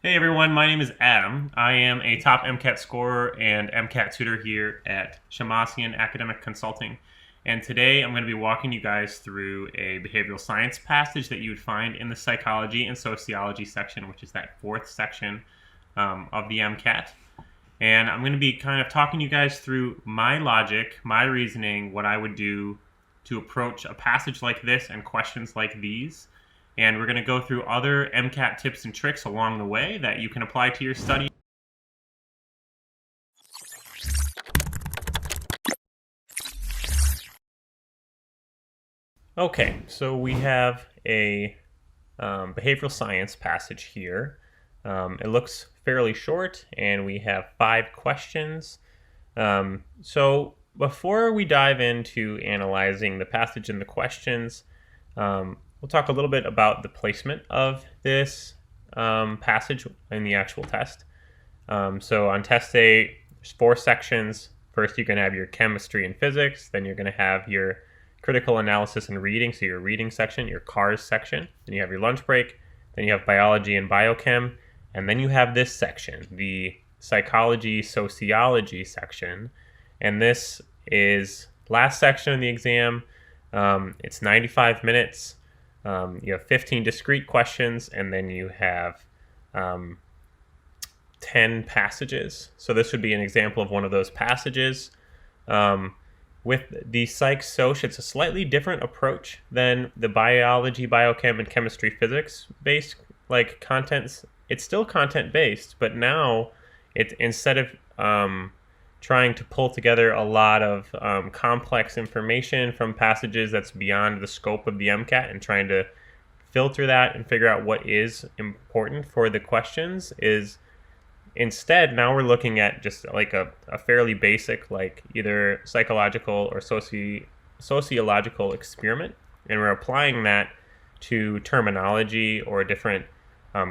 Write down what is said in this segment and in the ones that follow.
Hey everyone, my name is Adam. I am a top MCAT scorer and MCAT tutor here at Shamasian Academic Consulting. And today I'm going to be walking you guys through a behavioral science passage that you would find in the psychology and sociology section, which is that fourth section of the MCAT. And I'm going to be kind of talking you guys through my logic, my reasoning, what I would do to approach a passage like this and questions like these. And we're going to go through other MCAT tips and tricks along the way that you can apply to your study. Okay, so we have a behavioral science passage here. It looks fairly short, and we have 5 questions. So before we dive into analyzing the passage and the questions, we'll talk a little bit about the placement of this passage in the actual test. So on test A, there's 4 sections. First, you're going to have your chemistry and physics. Then you're going to have your critical analysis and reading, so your reading section, your CARS section. Then you have your lunch break. Then you have biology and biochem. And then you have this section, the psychology, sociology section. And this is last section of the exam. It's 95 minutes. You have 15 discrete questions, and then you have 10 passages. So this would be an example of one of those passages. With the psych soc, it's a slightly different approach than the biology, biochem, and chemistry physics based like contents. It's still content based, but now it instead of trying to pull together a lot of complex information from passages that's beyond the scope of the MCAT and trying to filter that and figure out what is important for the questions, is instead now we're looking at just like a fairly basic, like either psychological or sociological experiment, and we're applying that to terminology or different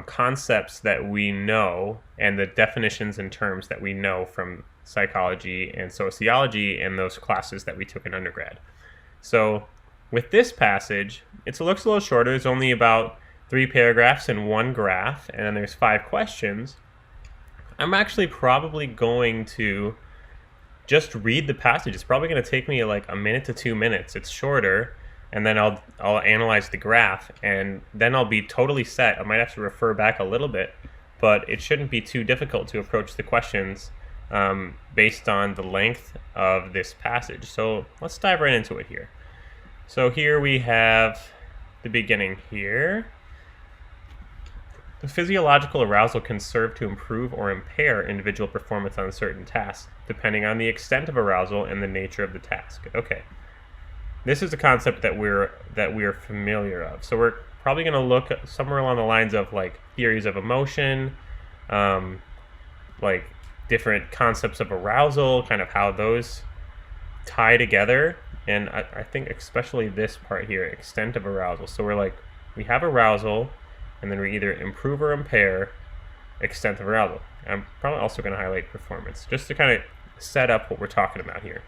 concepts that we know and the definitions and terms that we know from psychology and sociology in those classes that we took in undergrad. So with this passage, it looks a little shorter. There's only about 3 paragraphs and 1 graph, and then there's 5 questions. I'm actually probably going to just read the passage. It's probably going to take me like a minute to 2 minutes. It's shorter, and then I'll analyze the graph, and then I'll be totally set. I might have to refer back a little bit, but it shouldn't be too difficult to approach the questions based on the length of this passage. So let's dive right into it here. So here we have the beginning here. The physiological arousal can serve to improve or impair individual performance on certain tasks, depending on the extent of arousal and the nature of the task. Okay. This is a concept that we're familiar of. So we're probably going to look somewhere along the lines of like theories of emotion, like different concepts of arousal, kind of how those tie together. And I think especially this part here, extent of arousal. So we have arousal, and then we either improve or impair extent of arousal. I'm probably also going to highlight performance, just to kind of set up what we're talking about here.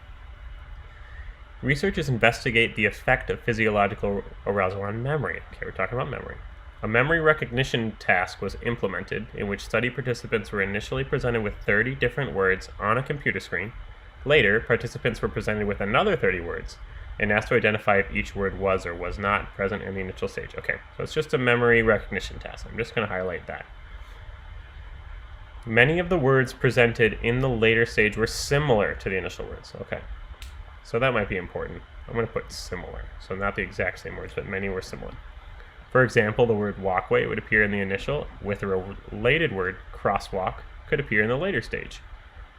Researchers investigate the effect of physiological arousal on memory. Okay, we're talking about memory. A memory recognition task was implemented in which study participants were initially presented with 30 different words on a computer screen. Later, participants were presented with another 30 words and asked to identify if each word was or was not present in the initial stage. Okay, so it's just a memory recognition task. I'm just going to highlight that. Many of the words presented in the later stage were similar to the initial words. Okay, so that might be important. I'm going to put similar, so not the exact same words, but many were similar. For example, the word walkway would appear in the initial, with a related word, crosswalk, could appear in the later stage.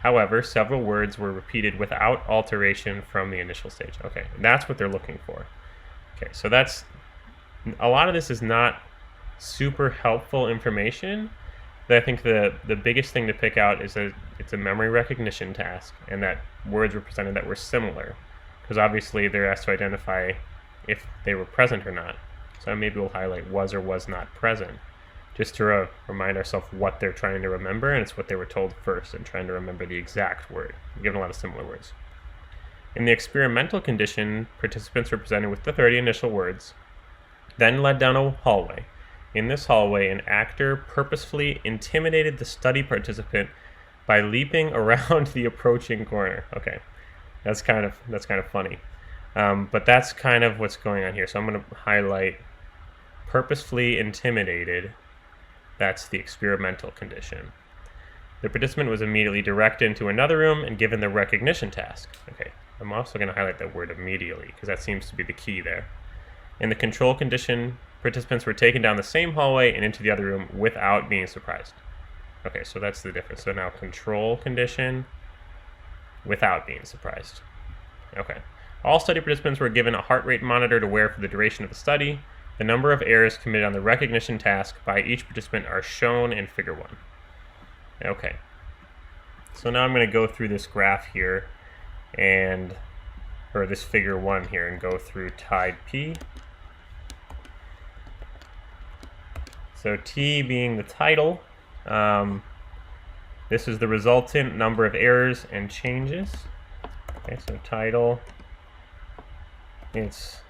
However, several words were repeated without alteration from the initial stage. Okay, that's what they're looking for. Okay, so a lot of this is not super helpful information. But I think the biggest thing to pick out is that it's a memory recognition task, and that words were presented that were similar, because obviously they're asked to identify if they were present or not. So maybe we'll highlight was or was not present, just to remind ourselves what they're trying to remember, and it's what they were told first, and trying to remember the exact word, given a lot of similar words. In the experimental condition, participants were presented with the 30 initial words, then led down a hallway In this hallway, an actor purposefully intimidated the study participant by leaping around the approaching corner. Okay, that's kind of funny, but that's kind of what's going on here. So I'm going to highlight purposefully intimidated. That's the experimental condition. The participant was immediately directed into another room and given the recognition task. Okay, I'm also going to highlight that word immediately because that seems to be the key there. In the control condition, participants were taken down the same hallway and into the other room without being surprised. Okay, so that's the difference. So now control condition without being surprised. Okay. All study participants were given a heart rate monitor to wear for the duration of the study. The number of errors committed on the recognition task by each participant are shown in figure 1. Okay. So now I'm going to go through this graph here or this figure 1 here and go through tide P. So T being the title, this is the resultant number of errors and changes. Okay, so title, it's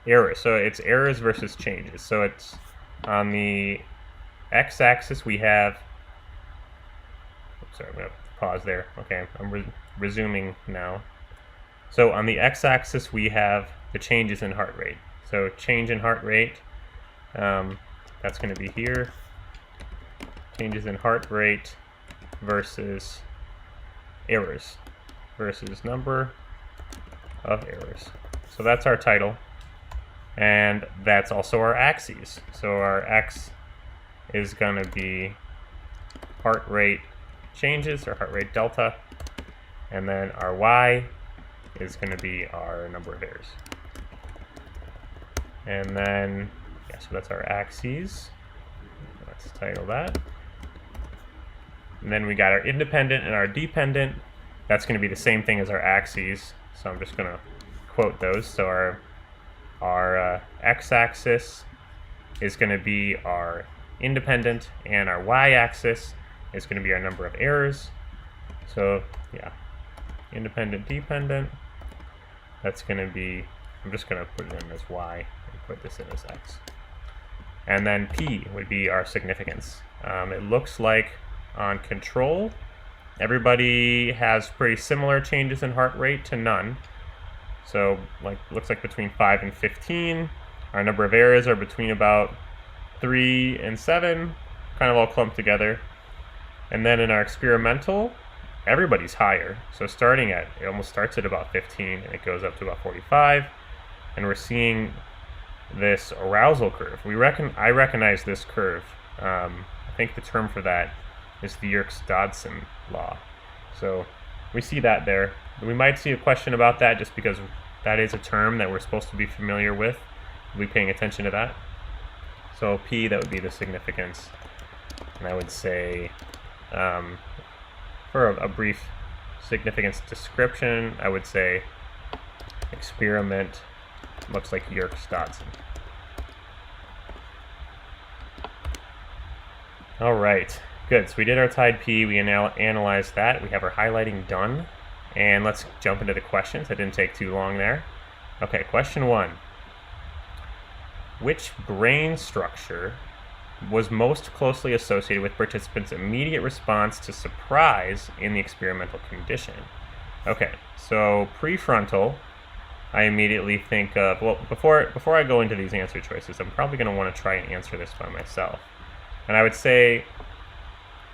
errors. So it's errors versus changes. So it's on the x-axis we have, sorry, I'm going to pause there. Okay, I'm resuming now. So on the x-axis we have the changes in heart rate. So change in heart rate, that's going to be here. Changes in heart rate versus errors versus number of errors. So that's our title. And that's also our axes. So our x is going to be heart rate changes or heart rate delta. And then our y is going to be our number of errors. And then, yeah, so that's our axes. Let's title that. And then we got our independent and our dependent. That's going to be the same thing as our axes. So I'm just going to quote those. So our x-axis is going to be our independent, and our y-axis is going to be our number of errors. So yeah, independent, dependent. That's going to be, I'm just going to put it in as y and put this in as x. And then P would be our significance. It looks like on control, everybody has pretty similar changes in heart rate to none. So looks like between 5 and 15. Our number of errors are between about 3 and 7, kind of all clumped together. And then in our experimental, everybody's higher. So it almost starts at about 15 and it goes up to about 45. And we're seeing this arousal curve. I recognize this curve. I think the term for that is the Yerkes-Dodson law. So we see that there. We might see a question about that just because that is a term that we're supposed to be familiar with. We'll be paying attention to that. So P, that would be the significance. And I would say, for a brief significance description, I would say experiment looks like Yerkes-Dodson. All right, good. So we did our tide P. We now analyzed that. We have our highlighting done. And let's jump into the questions. That didn't take too long there. Okay, question 1. Which brain structure was most closely associated with participants' immediate response to surprise in the experimental condition? Okay, so prefrontal, I immediately think of, well, before I go into these answer choices, I'm probably going to want to try and answer this by myself. And I would say,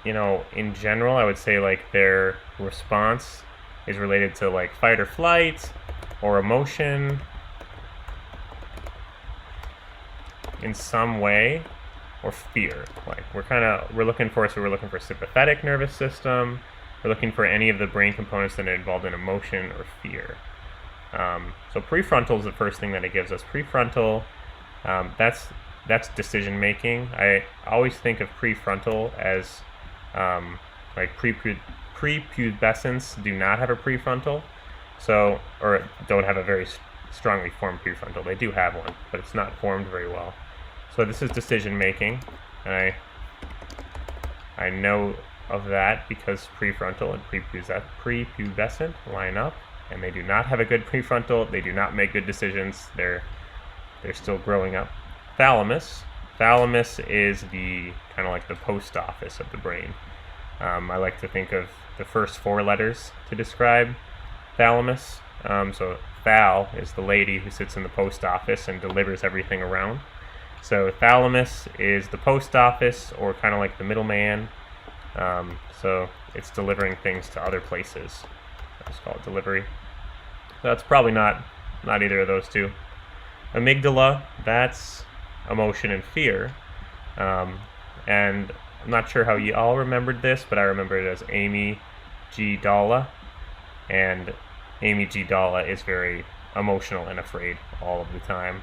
in general, I would say like their response is related to like fight or flight or emotion in some way, or fear. Like we're looking for sympathetic nervous system. We're looking for any of the brain components that are involved in emotion or fear. So prefrontal is the first thing that it gives us. Prefrontal, that's decision making. I always think of prefrontal as like prepubescents do not have a prefrontal, or don't have a very strongly formed prefrontal. They do have one, but it's not formed very well. So this is decision making, and I know of that because prefrontal and prepubescent line up, and they do not have a good prefrontal. They do not make good decisions. They're still growing up. Thalamus thalamus is the kind of like the post office of the brain. I like to think of the first 4 letters to describe thalamus. So thal is the lady who sits in the post office and delivers everything around. So thalamus is the post office, or kind of like the middleman. So it's delivering things to other places. Let's call it delivery. That's probably not either of those two. Amygdala, that's emotion and fear. And I'm not sure how you all remembered this, but I remember it as Amy G. Dalla. And Amy G. Dalla is very emotional and afraid all of the time.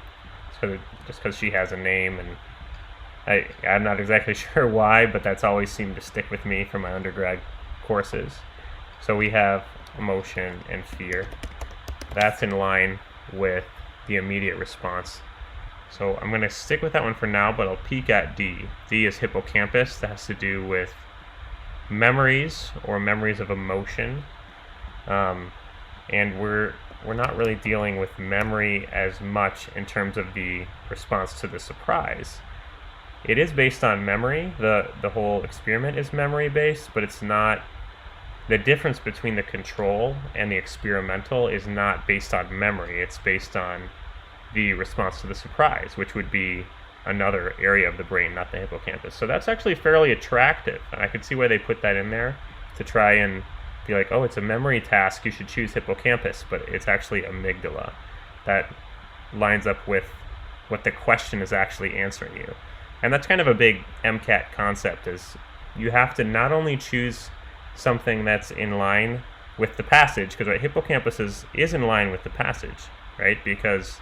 Just because she has a name, and I'm not exactly sure why, but that's always seemed to stick with me from my undergrad courses. So we have emotion and fear. That's in line with the immediate response. So I'm going to stick with that one for now, but I'll peek at D. D is hippocampus. That has to do with memories or memories of emotion. And we're not really dealing with memory as much in terms of the response to the surprise. It is based on memory. The whole experiment is memory based, but it's not. The difference between the control and the experimental is not based on memory. It's based on the response to the surprise, which would be another area of the brain, not the hippocampus. So that's actually fairly attractive, and I could see why they put that in there to try and be like, oh, it's a memory task, you should choose hippocampus, but it's actually amygdala. That lines up with what the question is actually answering you. And that's kind of a big MCAT concept, is you have to not only choose something that's in line with the passage, because right, hippocampus is in line with the passage, right? Because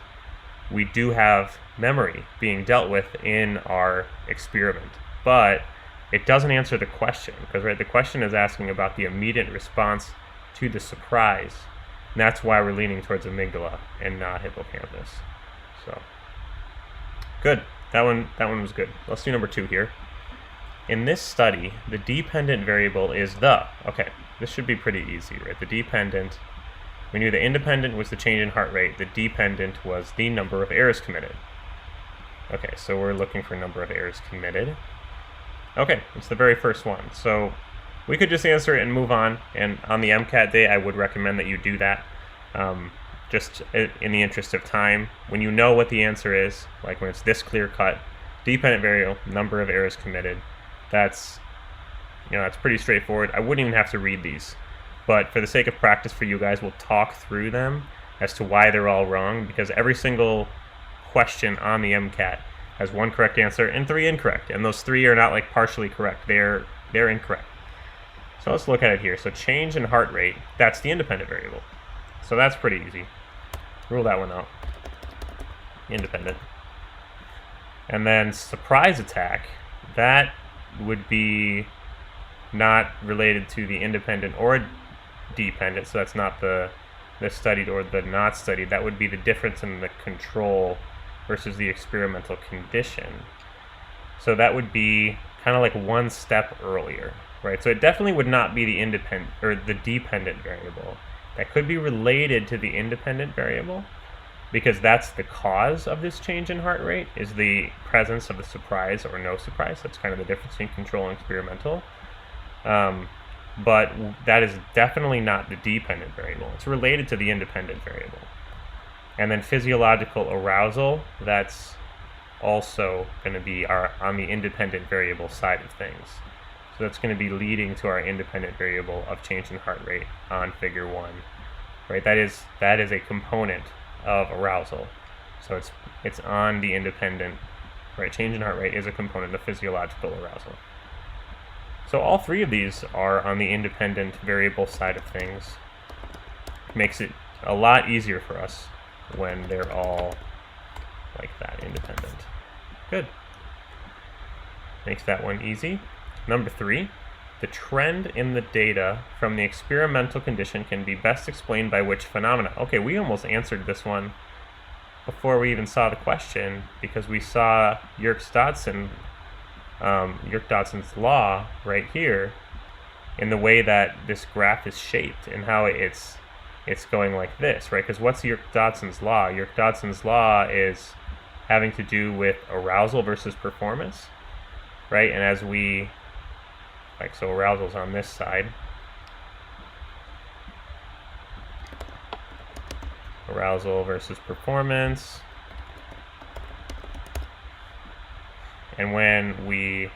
we do have memory being dealt with in our experiment, but it doesn't answer the question, because right, the question is asking about the immediate response to the surprise, and that's why we're leaning towards amygdala and not hippocampus. So good. That one was good. Let's do number 2 here. In this study, the dependent variable is okay, this should be pretty easy, right? The dependent, we knew the independent was the change in heart rate, the dependent was the number of errors committed. Okay, so we're looking for number of errors committed. Okay, it's the very first one. So we could just answer it and move on, and on the MCAT day, I would recommend that you do that. Just in the interest of time, when you know what the answer is, like when it's this clear cut, dependent variable, number of errors committed, that's pretty straightforward. I wouldn't even have to read these, but for the sake of practice for you guys, we'll talk through them as to why they're all wrong, because every single question on the MCAT has 1 correct answer and 3 incorrect, and those 3 are not like partially correct, they're incorrect. So let's look at it here. So change in heart rate, that's the independent variable. So that's pretty easy. Rule that one out. Independent. And then surprise attack, that would be not related to the independent or dependent, so that's not the studied or the not studied. That would be the difference in the control versus the experimental condition. So that would be kind of like 1 step earlier, right? So it definitely would not be the independent or the dependent variable. That could be related to the independent variable, because that's the cause of this change in heart rate, is the presence of the surprise or no surprise. That's kind of the difference between control and experimental. But that is definitely not the dependent variable. It's related to the independent variable. And then physiological arousal, that's also going to be on the independent variable side of things. So that's going to be leading to our independent variable of change in heart rate on figure 1, right? That is a component of arousal. So it's on the independent, right? Change in heart rate is a component of physiological arousal. So all 3 of these are on the independent variable side of things. Makes it a lot easier for us when they're all like that, independent. Good. Makes that one easy. Number 3, the trend in the data from the experimental condition can be best explained by which phenomena? Okay, we almost answered this one before we even saw the question, because we saw Yerkes-Dodson's law right here in the way that this graph is shaped and how it's going like this, right? Because what's Yerkes-Dodson's law? Yerkes-Dodson's law having to do with arousal versus performance, right? And as we, like, so arousal's on this side. Arousal versus performance. And when we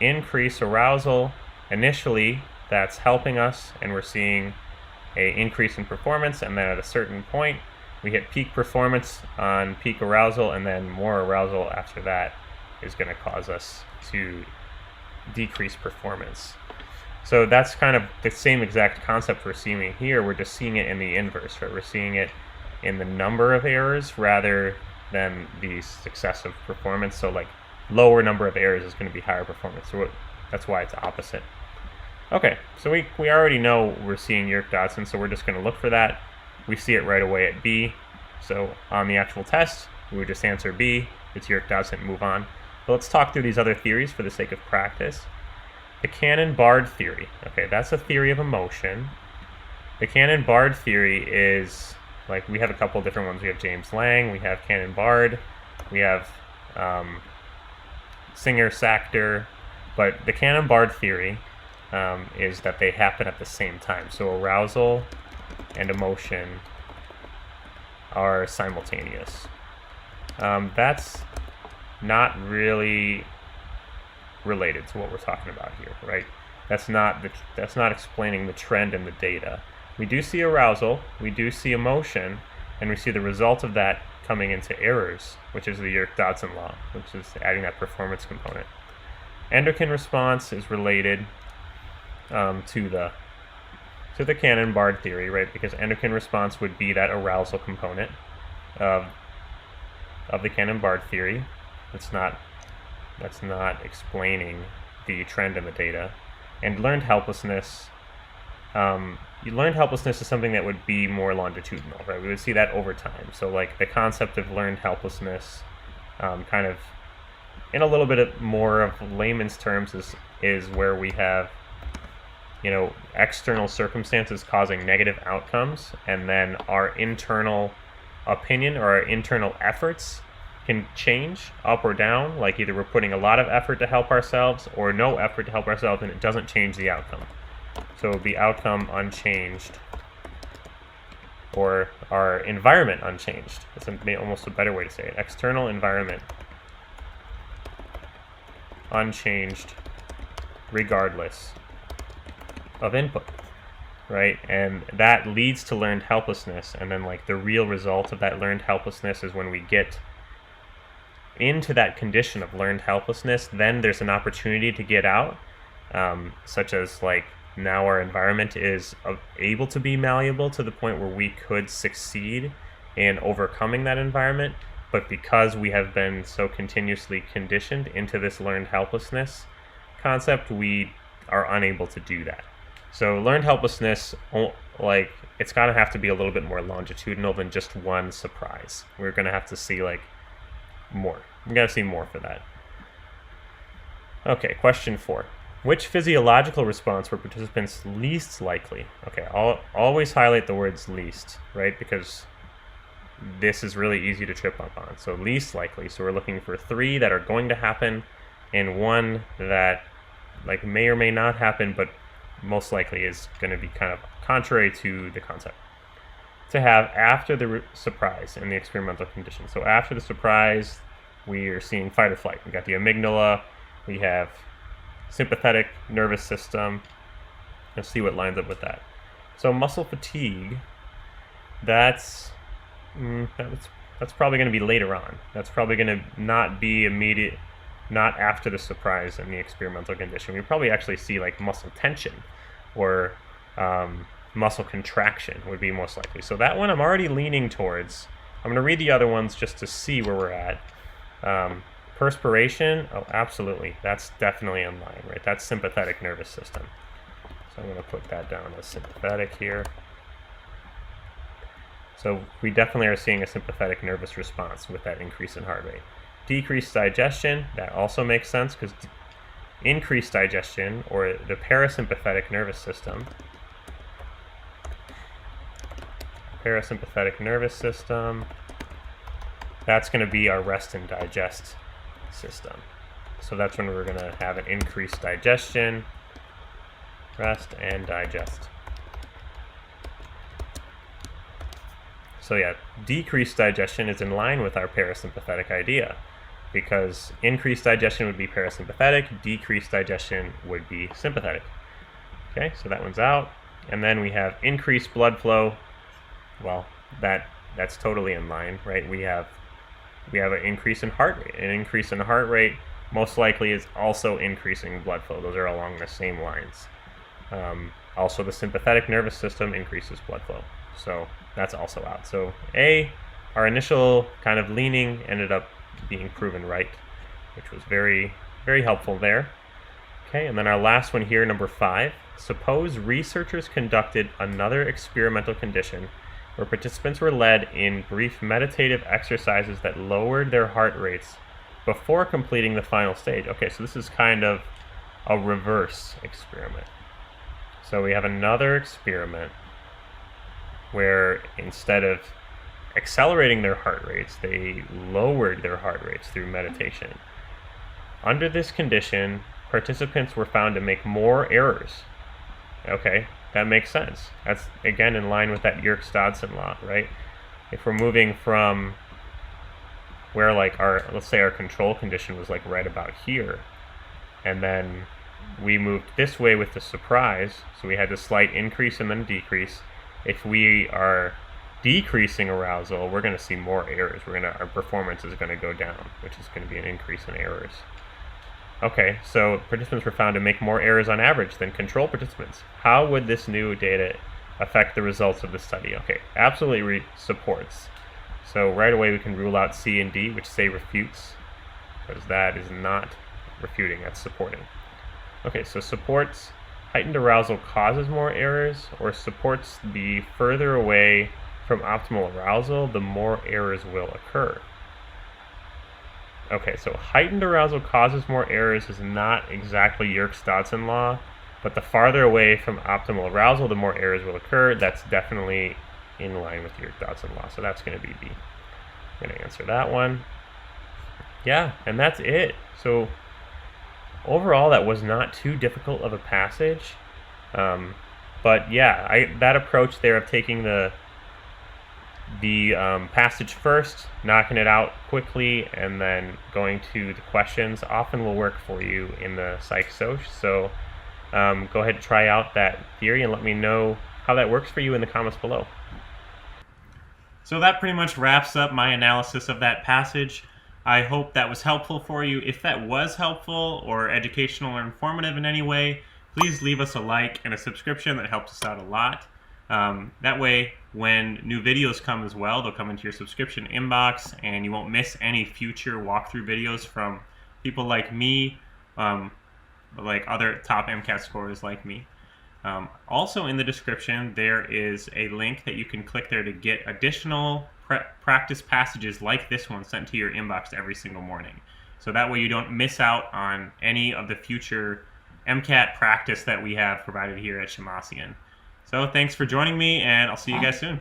increase arousal, initially that's helping us and we're seeing an increase in performance, and then at a certain point we hit peak performance on peak arousal, and then more arousal after that is going to cause us to decrease performance. So that's kind of the same exact concept we're seeing here. We're just seeing it in the inverse, right? We're seeing it in the number of errors rather than the successive performance. So like lower number of errors is going to be higher performance. So that's why it's opposite. Okay, so we already know we're seeing Yerkes-Dodson, so we're just going to look for that. We see it right away at B. So on the actual test, we would just answer B. It's Yerkes-Dodson, move on. But let's talk through these other theories for the sake of practice. The Cannon-Bard theory. Okay, that's a theory of emotion. The Cannon-Bard theory is, like, we have a couple different ones. We have James Lange, we have Cannon-Bard, we have Singer-Sachter. But the Cannon-Bard theory is that they happen at the same time. So arousal and emotion are simultaneous. That's not really related to what we're talking about here, right? That's not explaining the trend in the data. We do see arousal, we do see emotion, and we see the result of that coming into errors, which is the Yerkes-Dodson law, which is adding that performance component. Endocrine response is related to the Cannon-Bard theory, right? Because endocrine response would be that arousal component of the Cannon-Bard theory. That's not explaining the trend in the data. And learned helplessness. Learned helplessness is something that would be more longitudinal, right? We would see that over time. So like the concept of learned helplessness, kind of in a little bit more of layman's terms, is where we have, you know, external circumstances causing negative outcomes, and then our internal opinion or our internal efforts can change up or down. Like either we're putting a lot of effort to help ourselves or no effort to help ourselves, and it doesn't change the outcome. So the outcome unchanged, or our environment unchanged. That's almost a better way to say it. External environment unchanged regardless of input, right? And that leads to learned helplessness. And then like the real result of that learned helplessness is when we get into that condition of learned helplessness, then there's an opportunity to get out, such as like now our environment is able to be malleable to the point where we could succeed in overcoming that environment. But because we have been so continuously conditioned into this learned helplessness concept, we are unable to do that. So learned helplessness, like, it's gotta have to be a little bit more longitudinal than just one surprise. We're gonna have to see like more. We gotta see more for that. Okay, question 4. Which physiological response were participants least likely? Okay, I'll always highlight the words least, right? Because this is really easy to trip up on. So least likely. So we're looking for 3 that are going to happen and 1 that like may or may not happen, but most likely is going to be kind of contrary to the concept. To have after the surprise in the experimental condition. So after the surprise, we are seeing fight or flight. We got the amygdala, we have sympathetic nervous system. Let's see what lines up with that. So muscle fatigue, that's probably going to be later on. That's probably going to not be immediate, not after the surprise in the experimental condition. We probably actually see like muscle tension or muscle contraction would be most likely. So that one I'm already leaning towards. I'm going to read the other ones just to see where we're at. Perspiration, oh, absolutely. That's definitely in line, right? That's sympathetic nervous system. So I'm going to put that down as sympathetic here. So we definitely are seeing a sympathetic nervous response with that increase in heart rate. Decreased digestion, that also makes sense because increased digestion, or the parasympathetic nervous system, that's going to be our rest and digest system. So that's when we're going to have an increased digestion, rest and digest. So yeah, decreased digestion is in line with our parasympathetic idea, because increased digestion would be parasympathetic, decreased digestion would be sympathetic. Okay, so that one's out. And then we have increased blood flow. Well, that's totally in line, right? We have an increase in heart rate. An increase in heart rate most likely is also increasing blood flow. Those are along the same lines. Also, the sympathetic nervous system increases blood flow. So that's also out. So A, our initial kind of leaning ended up being proven right, which was very, very helpful there. Okay, and then our last one here, number 5. Suppose researchers conducted another experimental condition where participants were led in brief meditative exercises that lowered their heart rates before completing the final stage. Okay, so this is kind of a reverse experiment. So we have another experiment where instead of accelerating their heart rates, they lowered their heart rates through meditation. Under this condition, participants were found to make more errors. Okay, that makes sense. That's, again, in line with that Yerkes-Dodson law, right? If we're moving from where, like, let's say our control condition was, like, right about here, and then we moved this way with the surprise, so we had a slight increase and then decrease. If we are decreasing arousal, we're going to see more errors. Our performance is going to go down, which is going to be an increase in errors. Okay, so participants were found to make more errors on average than control participants. How would this new data affect the results of the study? Okay, absolutely supports. So right away we can rule out C and D, which say refutes, because that is not refuting, that's supporting. Okay, so supports heightened arousal causes more errors, or supports the further away from optimal arousal, the more errors will occur. Okay, so heightened arousal causes more errors is not exactly Yerkes-Dodson law, but the farther away from optimal arousal, the more errors will occur. That's definitely in line with Yerkes-Dodson law, so that's going to be B. I'm going to answer that one. Yeah, and that's it. So overall, that was not too difficult of a passage. But yeah, that approach there of taking the passage first, knocking it out quickly, and then going to the questions often will work for you in the Psych-Soc. So go ahead and try out that theory and let me know how that works for you in the comments below. So that pretty much wraps up my analysis of that passage. I hope that was helpful for you. If that was helpful or educational or informative in any way, please leave us a like and a subscription. That helps us out a lot. That way, when new videos come as well, they'll come into your subscription inbox, and you won't miss any future walkthrough videos from people like me, like other top MCAT scorers like me. Also in the description, there is a link that you can click there to get additional practice passages like this one sent to your inbox every single morning. So that way you don't miss out on any of the future MCAT practice that we have provided here at Shemmassian. So thanks for joining me, and I'll see you guys soon.